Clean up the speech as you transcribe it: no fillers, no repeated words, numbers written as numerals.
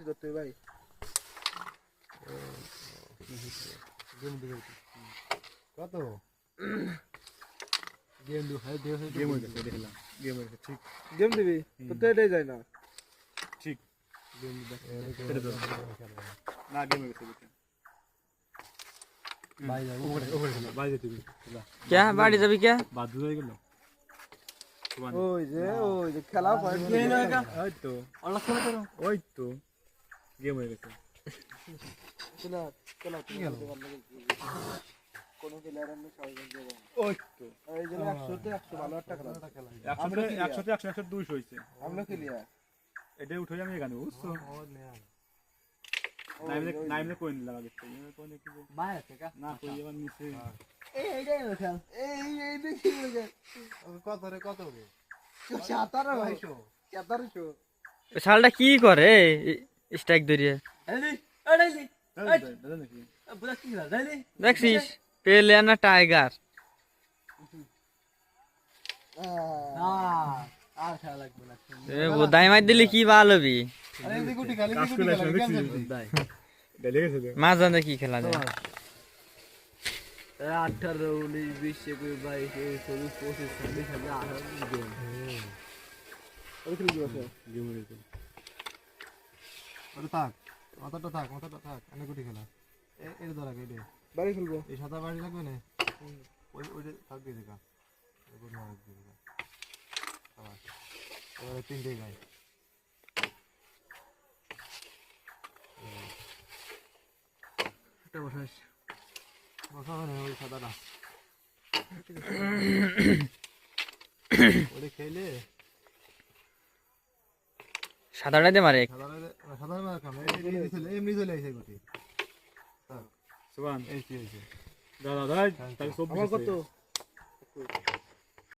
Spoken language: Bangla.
করতে ভাই কত গেম দু হয় দেও গেম হয়ে গেছে দেখলাম গেম হয়ে গেছে ঠিক গেম দিবি তো তো এটাই যায় না ঠিক গেম না গেম হয়ে গেছে ভাই যাও ওভার ভাই যেতে क्या बाड़ी যাবি क्या বাদ হয়ে গেল ওই যে খেলা পয়েন্ট ওই তো আল্লাহ খেলা করো ওই তো গেম হয়ে গেছে খেলা খেলা কোন প্লেয়ার আমি সবাই দেব ওই তো এই যে 100 তে 100 ভালো একটা খেলা 100 তে 100 200 হইছে আমরা ক্লিয়ার এটা উঠে আমি এখানে বুঝছো নাইমে কই নিলাম আগে তো কোন কি ভাই আছে কা না কই এবার নিচে এইটাই খেল এই দেখি কত হবে 17 ভাই 1700 শালটা কি করে স্ট্রাইক ধরিয়ে দেখছিস পেলে না টাইগার আর খেলা লাগবে না বোধাই মার দিলে কি ভালো হবি আরে এই গুটি খালি গুটি দাই লেগেছে মাছ জানে কি খেলা যায় 18 19 20 21 22 24 25 26 27 গেম ওই খেলি আছে গেম হয়ে গেছে আরে থাক মাথাটা থাক অনেক গুটি খেলা এর ধরা কেটে বাড়ি খেলবো এই সাদা বাড়ি লাগবে না ওই থাকবে দেখা ওই মার দিবে আবার এবারে তিনটে গায় এটা বসাস বসা হয় না ওই সাদাটা ওরে খেলে সাদাটা দিয়ে মারে সাদা মার কাম এমনি চলে আইছে গুটি সুবান এই কি হইছে দাদা দাদা তাহলে সব আমার কত